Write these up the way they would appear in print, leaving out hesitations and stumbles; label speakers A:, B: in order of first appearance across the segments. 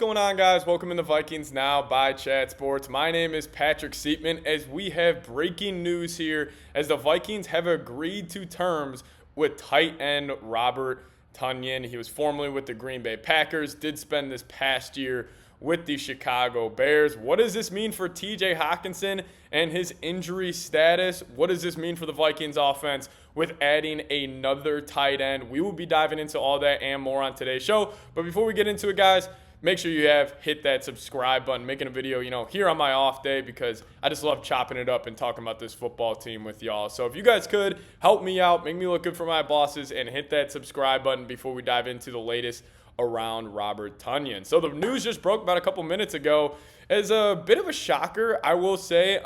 A: going on, guys? Welcome in the Vikings Now by Chat Sports. My name is Patrick Siepman as we have breaking news here as the Vikings have agreed to terms with tight end Robert Tonyan. He was formerly with the Green Bay Packers, did spend this past year with the Chicago Bears. What does this mean for TJ Hockenson and his injury status? What does this mean for the Vikings offense with adding another tight end? We will be diving into all that and more on today's show. But before we get into it, guys, make sure you have hit that subscribe button, making a video, here on my off day because I just love chopping it up and talking about this football team with y'all. So if you guys could help me out, make me look good for my bosses, and hit that subscribe button before we dive into the latest around Robert Tonyan. So the news just broke about a couple minutes ago as a bit of a shocker, I will say.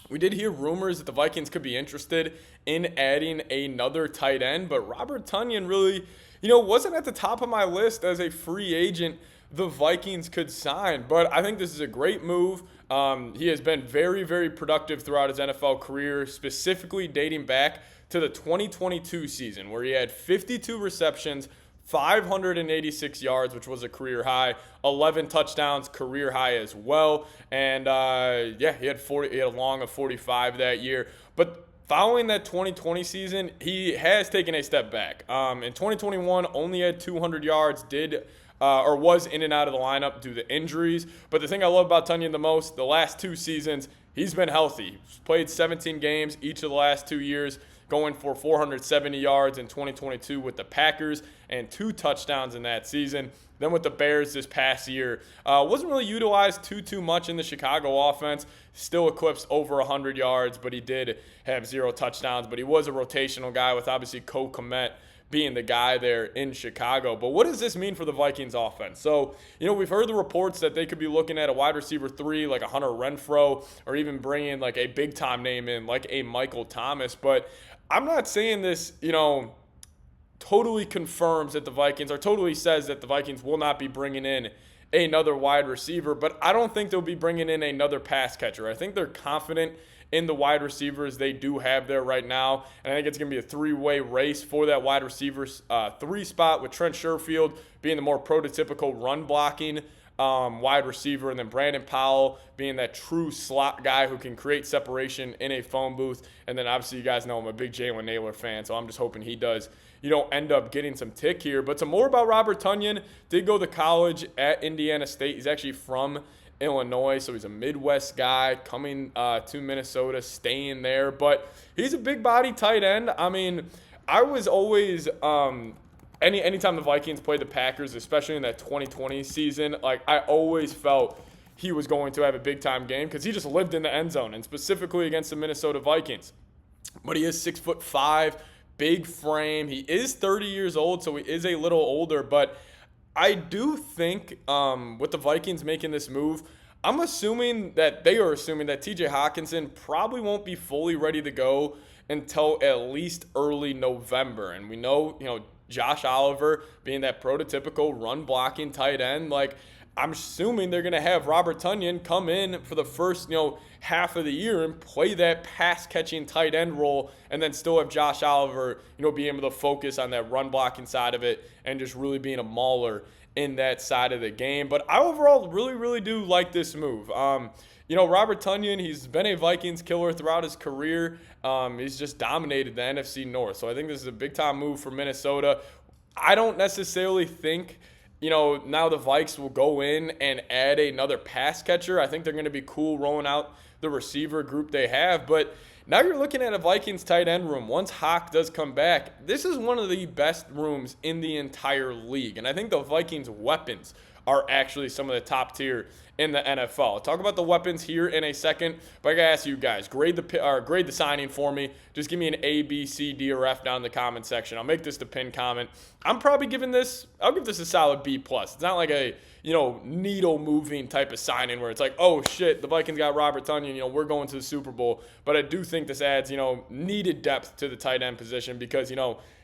A: We did hear rumors that the Vikings could be interested in adding another tight end, but Robert Tonyan really, wasn't at the top of my list as a free agent the Vikings could sign. But I think this is a great move. He has been very, very productive throughout his NFL career, specifically dating back to the 2022 season where he had 52 receptions, 586 yards, which was a career high, 11 touchdowns, career high as well. And he had a long of 45 that year. But following that 2020 season, he has taken a step back. In 2021, only had 200 yards, was in and out of the lineup due to injuries. But the thing I love about Tonyan the most, the last two seasons, he's been healthy. He's played 17 games each of the last 2 years, going for 470 yards in 2022 with the Packers and 2 touchdowns in that season. Then with the Bears this past year, wasn't really utilized too much in the Chicago offense. Still eclipsed over 100 yards, but he did have 0 touchdowns. But he was a rotational guy with obviously Cole Kmet being the guy there in Chicago. But what does this mean for the Vikings offense? So, we've heard the reports that they could be looking at a wide receiver 3 like a Hunter Renfrow, or even bringing like a big-time name in like a Michael Thomas. But I'm not saying this, totally confirms that the Vikings, or totally says that the Vikings will not be bringing in another wide receiver, but I don't think they'll be bringing in another pass catcher. I think they're confident in the wide receivers they do have there right now, and I think it's going to be a 3-way race for that wide receiver 3 spot, with Trent Sherfield being the more prototypical run-blocking wide receiver, and then Brandon Powell being that true slot guy who can create separation in a phone booth. And then obviously you guys know I'm a big Jalen Naylor fan, so I'm just hoping he does, end up getting some tick here. But some more about Robert Tonyan. Did go to college at Indiana State. He's actually from Illinois, so he's a Midwest guy coming to Minnesota, staying there. But he's a big body tight end. I mean, I was always anytime the Vikings played the Packers, especially in that 2020 season, like I always felt he was going to have a big-time game because he just lived in the end zone, and specifically against the Minnesota Vikings. But he is 6'5", big frame. He is 30 years old, so he is a little older. But I do think with the Vikings making this move, I'm assuming that they are assuming that TJ Hockenson probably won't be fully ready to go until at least early November. And we know, Josh Oliver being that prototypical run-blocking tight end, like I'm assuming they're going to have Robert Tonyan come in for the first, half of the year and play that pass-catching tight end role, and then still have Josh Oliver, being able to focus on that run-blocking side of it and just really being a mauler in that side of the game. But I overall really, really do like this move. Robert Tonyan, he's been a Vikings killer throughout his career. He's just dominated the NFC North. So I think this is a big-time move for Minnesota. I don't necessarily think, now the Vikes will go in and add another pass catcher. I think they're going to be cool rolling out the receiver group they have. But now you're looking at a Vikings tight end room. Once Hawk does come back, this is one of the best rooms in the entire league. And I think the Vikings' weapons are actually some of the top tier in the NFL. I'll talk about the weapons here in a second, but I gotta ask you guys, grade the signing for me. Just give me an A, B, C, D, or F down in the comment section. I'll make this the pinned comment. I'll give this a solid B+. It's not like a, needle moving type of signing where it's like, oh shit, the Vikings got Robert Tonyan, we're going to the Super Bowl. But I do think this adds, needed depth to the tight end position because,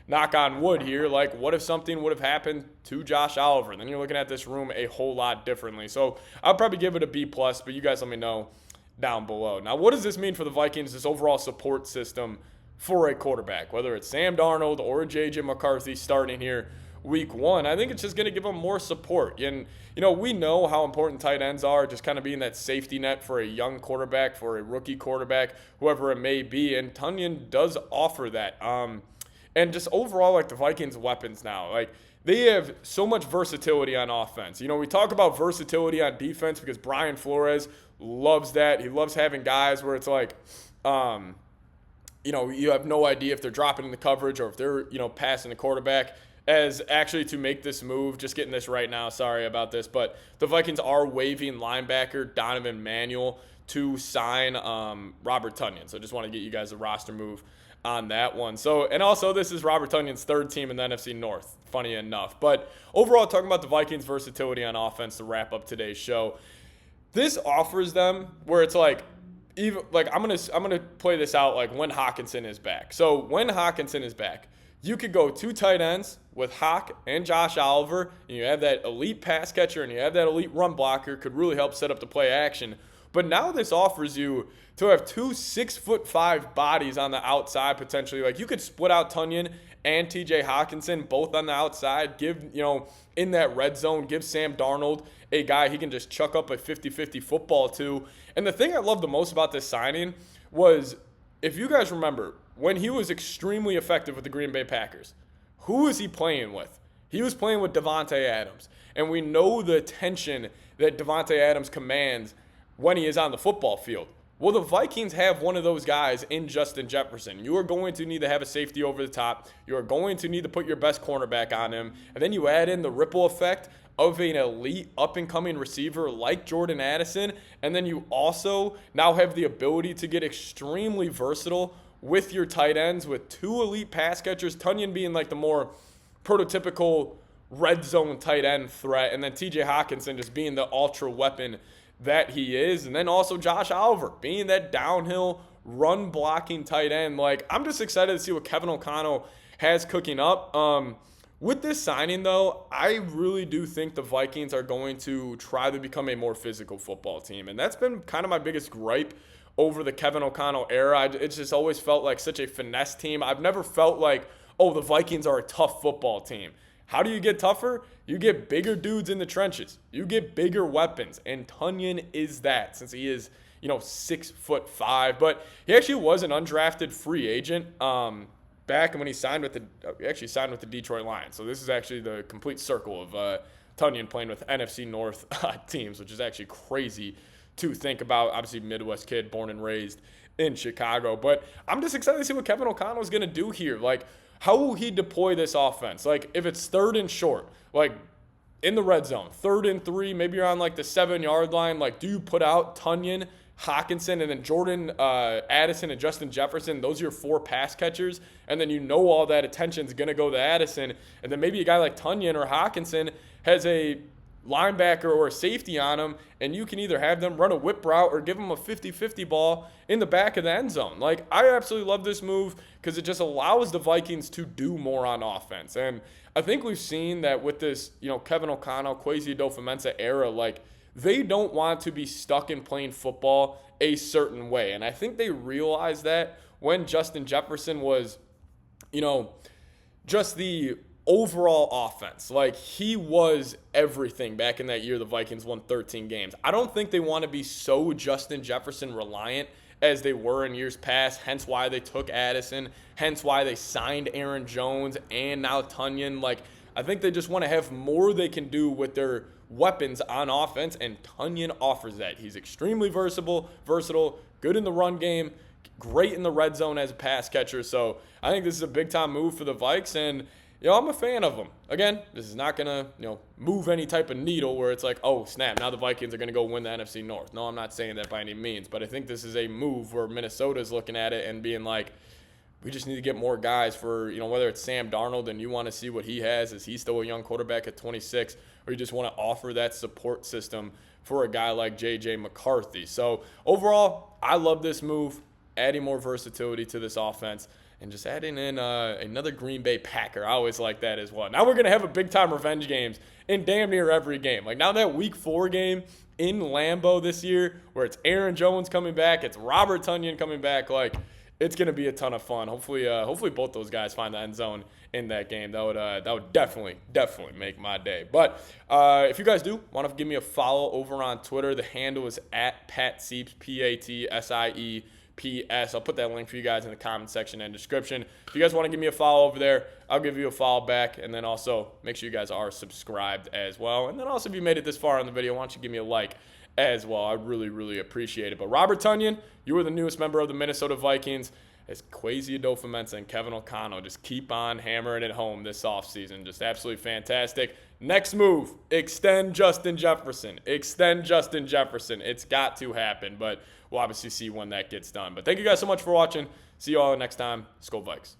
A: knock on wood here, like what if something would have happened to Josh Oliver? Then you're looking at this room a whole lot differently. So I'll probably give it a B+, but you guys let me know down below. Now, what does this mean for the Vikings, this overall support system for a quarterback, whether it's Sam Darnold or J.J. McCarthy starting here week 1. I think it's just going to give them more support. And, we know how important tight ends are, just kind of being that safety net for a young quarterback, for a rookie quarterback, whoever it may be. And Tonyan does offer that. And just overall, like the Vikings' weapons now, like they have so much versatility on offense. We talk about versatility on defense because Brian Flores loves that. He loves having guys where it's like, you have no idea if they're dropping in the coverage or if they're, passing the quarterback. As actually to make this move, just getting this right now, sorry about this, but the Vikings are waiving linebacker Donovan Manuel to sign Robert Tonyan. So just want to get you guys a roster move on that one. So, and also this is Robert Tonyan's third team in the NFC North, funny enough. But overall, talking about the Vikings' versatility on offense to wrap up today's show, this offers them where it's like, even like I'm gonna play this out like when Hockenson is back. So when Hockenson is back, you could go 2 tight ends with Hawk and Josh Oliver, and you have that elite pass catcher and you have that elite run blocker, could really help set up the play action. But now this offers you to have 2 6'5" bodies on the outside potentially. Like you could split out Tonyan and TJ Hockenson both on the outside, give, in that red zone, give Sam Darnold a guy he can just chuck up a 50-50 football to. And the thing I love the most about this signing was, if you guys remember, when he was extremely effective with the Green Bay Packers, who was he playing with? He was playing with Davante Adams. And we know the tension that Davante Adams commands when he is on the football field. Well, the Vikings have one of those guys in Justin Jefferson. You are going to need to have a safety over the top. You are going to need to put your best cornerback on him. And then you add in the ripple effect of an elite up-and-coming receiver like Jordan Addison. And then you also now have the ability to get extremely versatile with your tight ends, with 2 elite pass catchers, Tonyan being like the more prototypical red zone tight end threat, and then TJ Hockenson just being the ultra weapon that he is, and then also Josh Oliver being that downhill run blocking tight end. Like, I'm just excited to see what Kevin O'Connell has cooking up. With this signing, though, I really do think the Vikings are going to try to become a more physical football team, and that's been kind of my biggest gripe over the Kevin O'Connell era. It's just always felt like such a finesse team. I've never felt like, oh, the Vikings are a tough football team. How do you get tougher? You get bigger dudes in the trenches. You get bigger weapons, and Tonyan is that, since he is, 6'5". But he actually was an undrafted free agent back when he signed with the Detroit Lions. So this is actually the complete circle of Tonyan playing with NFC North teams, which is actually crazy to think about. Obviously, Midwest kid, born and raised in Chicago. But I'm just excited to see what Kevin O'Connell is going to do here. Like, how will he deploy this offense? Like, if it's 3rd and short, like in the red zone, 3rd and 3, maybe you're on like the 7-yard line. Like, do you put out Tonyan, Hockenson, and then Jordan Addison and Justin Jefferson? Those are your 4 pass catchers. And then all that attention is going to go to Addison. And then maybe a guy like Tonyan or Hockenson has a linebacker or a safety on him, and you can either have them run a whip route or give them a 50-50 ball in the back of the end zone. Like, I absolutely love this move because it just allows the Vikings to do more on offense. And I think we've seen that with this, Kevin O'Connell, Kwesi Adofo-Mensah era, like, they don't want to be stuck in playing football a certain way. And I think they realized that when Justin Jefferson was, just the overall offense. Like, he was everything back in that year the Vikings won 13 games. I don't think they want to be so Justin Jefferson reliant as they were in years past, hence why they took Addison, hence why they signed Aaron Jones and now Tonyan. Like, I think they just want to have more they can do with their weapons on offense, and Tonyan offers that. He's extremely versatile, good in the run game, great in the red zone as a pass catcher. So I think this is a big-time move for the Vikes, and I'm a fan of them. Again, this is not going to, move any type of needle where it's like, oh, snap, now the Vikings are going to go win the NFC North. No, I'm not saying that by any means, but I think this is a move where Minnesota's looking at it and being like, we just need to get more guys for, whether it's Sam Darnold and you want to see what he has, is he still a young quarterback at 26, or you just want to offer that support system for a guy like J.J. McCarthy. So overall, I love this move, adding more versatility to this offense. And just adding in another Green Bay Packer. I always like that as well. Now we're going to have a big-time revenge games in damn near every game. Like, now that Week 4 game in Lambeau this year, where it's Aaron Jones coming back, it's Robert Tonyan coming back, like, it's going to be a ton of fun. Hopefully both those guys find the end zone in that game. That would definitely make my day. But if you guys do want to give me a follow over on Twitter, the handle is @PatSieps, PATSIEPS. I'll put that link for you guys in the comment section and description. If you guys want to give me a follow over there, I'll give you a follow back. And then also make sure you guys are subscribed as well. And then also if you made it this far in the video, why don't you give me a like as well. I really appreciate it. But Robert Tonyan, you are the newest member of the Minnesota Vikings. As Kwesi Adofo-Mensah and Kevin O'Connell just keep on hammering it home this offseason. Just absolutely fantastic. Next move, extend Justin Jefferson. Extend Justin Jefferson. It's got to happen, but we'll obviously see when that gets done. But thank you guys so much for watching. See you all next time. Skol Vikes.